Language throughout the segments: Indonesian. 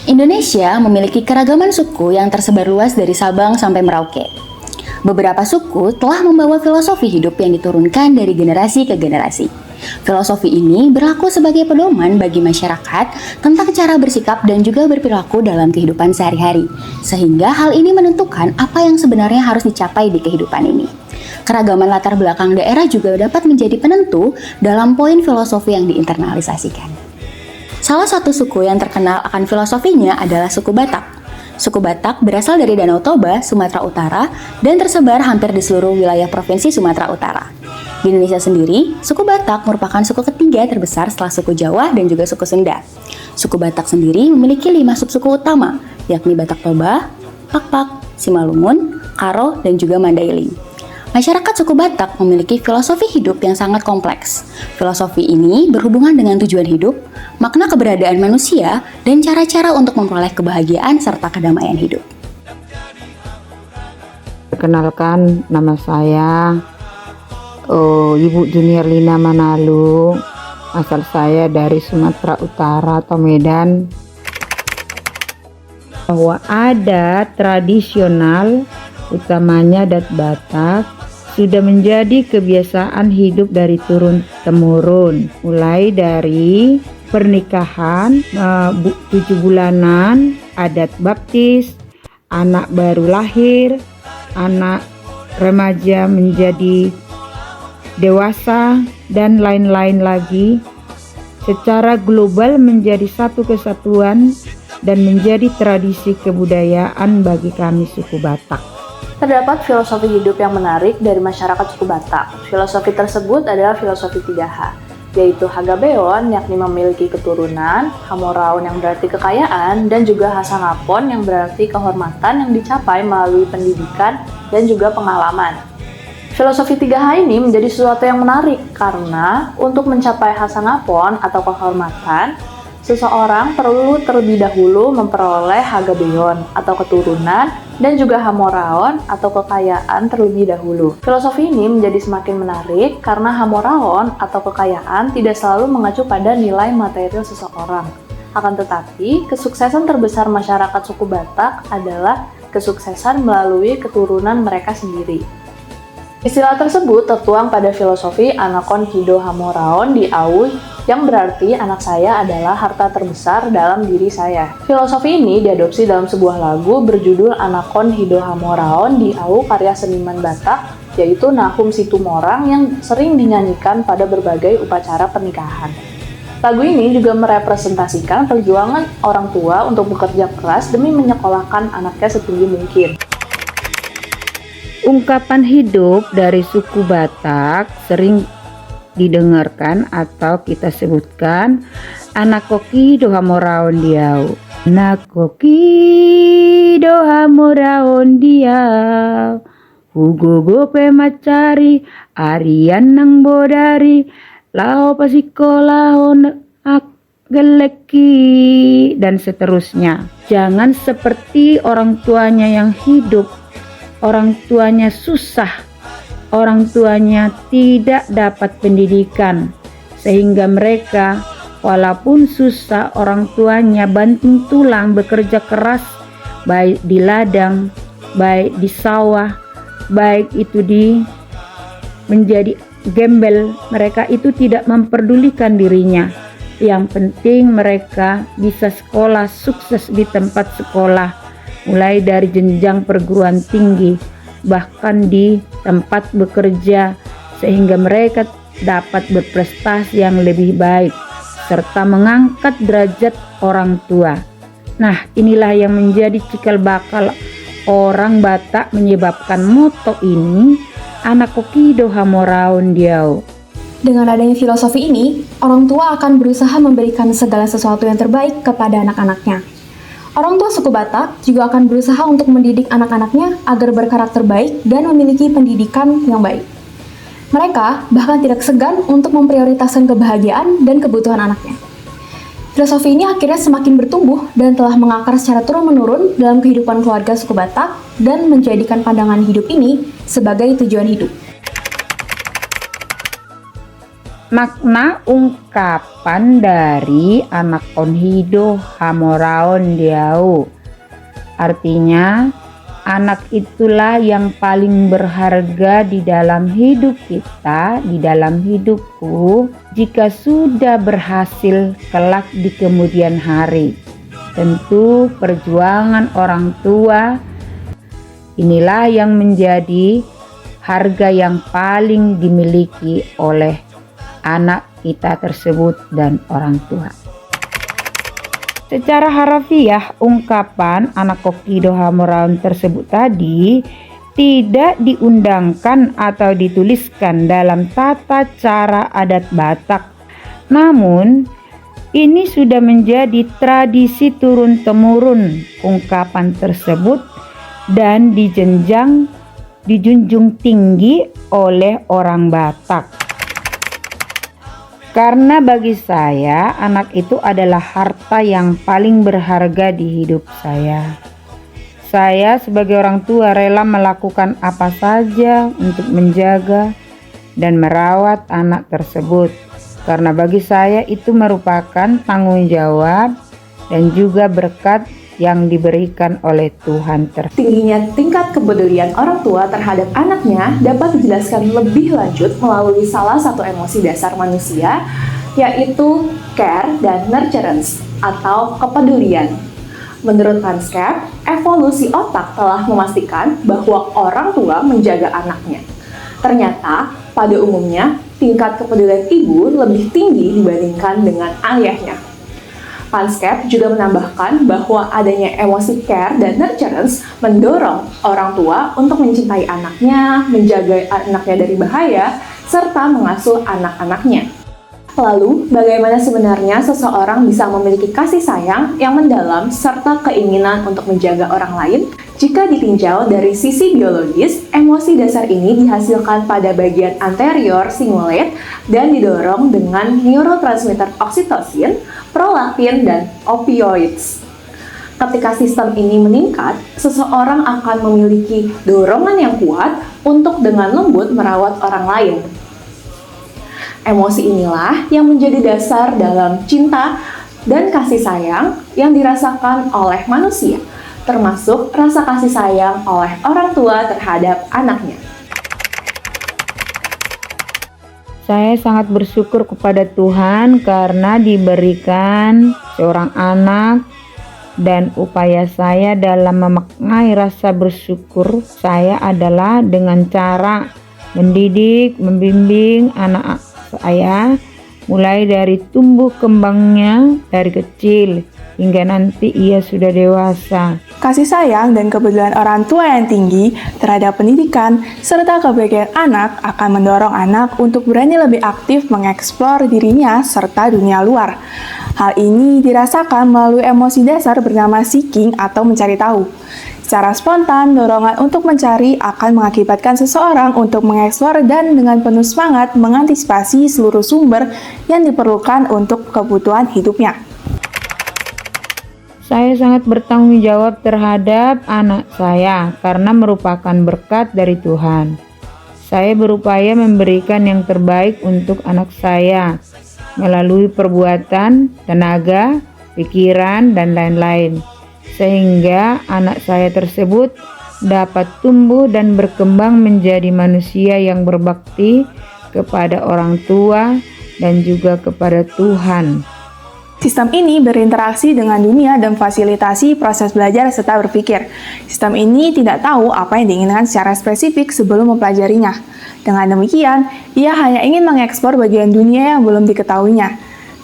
Indonesia memiliki keragaman suku yang tersebar luas dari Sabang sampai Merauke. Beberapa suku telah membawa filosofi hidup yang diturunkan dari generasi ke generasi. Filosofi ini berlaku sebagai pedoman bagi masyarakat tentang cara bersikap dan juga berperilaku dalam kehidupan sehari-hari, sehingga hal ini menentukan apa yang sebenarnya harus dicapai di kehidupan ini. Keragaman latar belakang daerah juga dapat menjadi penentu dalam poin filosofi yang diinternalisasikan. Salah satu suku yang terkenal akan filosofinya adalah suku Batak. Suku Batak berasal dari Danau Toba, Sumatera Utara, dan tersebar hampir di seluruh wilayah Provinsi Sumatera Utara. Di Indonesia sendiri, suku Batak merupakan suku ketiga terbesar setelah suku Jawa dan juga suku Sunda. Suku Batak sendiri memiliki 5 subsuku utama, yakni Batak Toba, Pakpak, Simalungun, Karo, dan juga Mandailing. Masyarakat suku Batak memiliki filosofi hidup yang sangat kompleks. Filosofi ini berhubungan dengan tujuan hidup, makna keberadaan manusia, dan cara-cara untuk memperoleh kebahagiaan serta kedamaian hidup. Perkenalkan, nama saya Ibu Junior Lina Manalu. Asal saya dari Sumatera Utara atau Medan. Bahwa adat tradisional utamanya adat Batak sudah menjadi kebiasaan hidup dari turun-temurun, mulai dari pernikahan 7 bulanan, adat baptis, anak baru lahir, anak remaja menjadi dewasa, dan lain-lain lagi, secara global menjadi satu kesatuan dan menjadi tradisi kebudayaan bagi kami suku Batak. Terdapat filosofi hidup yang menarik dari masyarakat suku Batak. Filosofi tersebut adalah filosofi 3H, yaitu Hagabeon yakni memiliki keturunan, Hamoraon yang berarti kekayaan, dan juga Hasangapon yang berarti kehormatan yang dicapai melalui pendidikan dan juga pengalaman. Filosofi 3H ini menjadi sesuatu yang menarik karena untuk mencapai Hasangapon atau kehormatan, seseorang perlu terlebih dahulu memperoleh Hagabeon atau keturunan dan juga Hamoraon atau kekayaan terlebih dahulu. Filosofi ini menjadi semakin menarik karena Hamoraon atau kekayaan tidak selalu mengacu pada nilai material seseorang. Akan tetapi, kesuksesan terbesar masyarakat suku Batak adalah kesuksesan melalui keturunan mereka sendiri. Istilah tersebut tertuang pada filosofi Anakon Hido Hamoraon di Au, yang berarti anak saya adalah harta terbesar dalam diri saya. Filosofi ini diadopsi dalam sebuah lagu berjudul Anakon Hido Hamoraon di Au karya seniman Batak, yaitu Nahum Situmorang yang sering dinyanyikan pada berbagai upacara pernikahan. Lagu ini juga merepresentasikan perjuangan orang tua untuk bekerja keras demi menyekolahkan anaknya setinggi mungkin. Ungkapan hidup dari suku Batak sering didengarkan atau kita sebutkan Anakoki dohamoraon diau. Nakoki dohamoraon diau. Hugogo pemacari arian nang bodari lao pasikolahon geleki dan seterusnya. Jangan seperti orang tuanya yang hidup. Orang tuanya susah, orang tuanya tidak dapat pendidikan, sehingga mereka walaupun susah orang tuanya banting tulang bekerja keras, baik di ladang, baik di sawah, baik itu di menjadi gembel, mereka itu tidak memperdulikan dirinya. Yang penting mereka bisa sekolah, sukses di tempat sekolah, mulai dari jenjang perguruan tinggi, bahkan di tempat bekerja, sehingga mereka dapat berprestasi yang lebih baik, serta mengangkat derajat orang tua. Nah, inilah yang menjadi cikal bakal orang Batak menyebabkan moto ini, Anakoki dohamoraon diau. Dengan adanya filosofi ini, orang tua akan berusaha memberikan segala sesuatu yang terbaik kepada anak-anaknya. Orang tua suku Batak juga akan berusaha untuk mendidik anak-anaknya agar berkarakter baik dan memiliki pendidikan yang baik. Mereka bahkan tidak segan untuk memprioritaskan kebahagiaan dan kebutuhan anaknya. Filosofi ini akhirnya semakin bertumbuh dan telah mengakar secara turun-menurun dalam kehidupan keluarga suku Batak dan menjadikan pandangan hidup ini sebagai tujuan hidup. Makna ungkapan dari anak onhido hamoraon diau. Artinya, anak itulah yang paling berharga di dalam hidup kita, di dalam hidupku, jika sudah berhasil kelak di kemudian hari. Tentu perjuangan orang tua inilah yang menjadi harga yang paling dimiliki oleh anak kita tersebut dan orang tua. Secara harafiah, ungkapan anak kokido hamoraon tersebut tadi tidak diundangkan atau dituliskan dalam tata cara adat Batak. Namun, ini sudah menjadi tradisi turun-temurun ungkapan tersebut dan dijunjung tinggi oleh orang Batak. Karena bagi saya, anak itu adalah harta yang paling berharga di hidup saya. Saya sebagai orang tua rela melakukan apa saja untuk menjaga dan merawat anak tersebut. Karena bagi saya itu merupakan tanggung jawab dan juga berkat yang diberikan oleh Tuhan tersebut. Tingginya tingkat kepedulian orang tua terhadap anaknya dapat dijelaskan lebih lanjut melalui salah satu emosi dasar manusia, yaitu care dan nurturance atau kepedulian. Menurut Panskep, evolusi otak telah memastikan bahwa orang tua menjaga anaknya. Ternyata, pada umumnya, tingkat kepedulian ibu lebih tinggi dibandingkan dengan ayahnya. Panskep juga menambahkan bahwa adanya emosi care dan nurturance mendorong orang tua untuk mencintai anaknya, menjaga anaknya dari bahaya, serta mengasuh anak-anaknya. Lalu, bagaimana sebenarnya seseorang bisa memiliki kasih sayang yang mendalam serta keinginan untuk menjaga orang lain? Jika ditinjau dari sisi biologis, emosi dasar ini dihasilkan pada bagian anterior cingulate dan didorong dengan neurotransmitter oksitosin, prolaktin, dan opioids. Ketika sistem ini meningkat, seseorang akan memiliki dorongan yang kuat untuk dengan lembut merawat orang lain. Emosi inilah yang menjadi dasar dalam cinta dan kasih sayang yang dirasakan oleh manusia, termasuk rasa kasih sayang oleh orang tua terhadap anaknya. Saya sangat bersyukur kepada Tuhan karena diberikan seorang anak, dan upaya saya dalam memaknai rasa bersyukur saya adalah dengan cara mendidik, membimbing anak saya mulai dari tumbuh kembangnya dari kecil hingga nanti ia sudah dewasa. Kasih sayang dan kepedulian orang tua yang tinggi terhadap pendidikan serta kebahagiaan anak akan mendorong anak untuk berani lebih aktif mengeksplor dirinya serta dunia luar. Hal ini dirasakan melalui emosi dasar bernama seeking atau mencari tahu. Secara spontan, dorongan untuk mencari akan mengakibatkan seseorang untuk mengeksplor dan dengan penuh semangat mengantisipasi seluruh sumber yang diperlukan untuk kebutuhan hidupnya. Saya sangat bertanggung jawab terhadap anak saya karena merupakan berkat dari Tuhan. Saya berupaya memberikan yang terbaik untuk anak saya melalui perbuatan, tenaga, pikiran, dan lain-lain, sehingga anak saya tersebut dapat tumbuh dan berkembang menjadi manusia yang berbakti kepada orang tua dan juga kepada Tuhan. Sistem ini berinteraksi dengan dunia dan fasilitasi proses belajar serta berpikir. Sistem ini tidak tahu apa yang diinginkan secara spesifik sebelum mempelajarinya. Dengan demikian, ia hanya ingin mengeksplor bagian dunia yang belum diketahuinya.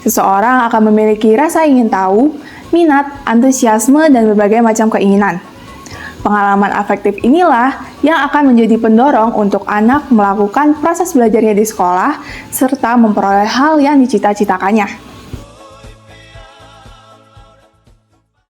Seseorang akan memiliki rasa ingin tahu, minat, antusiasme, dan berbagai macam keinginan. Pengalaman afektif inilah yang akan menjadi pendorong untuk anak melakukan proses belajarnya di sekolah serta memperoleh hal yang dicita-citakannya.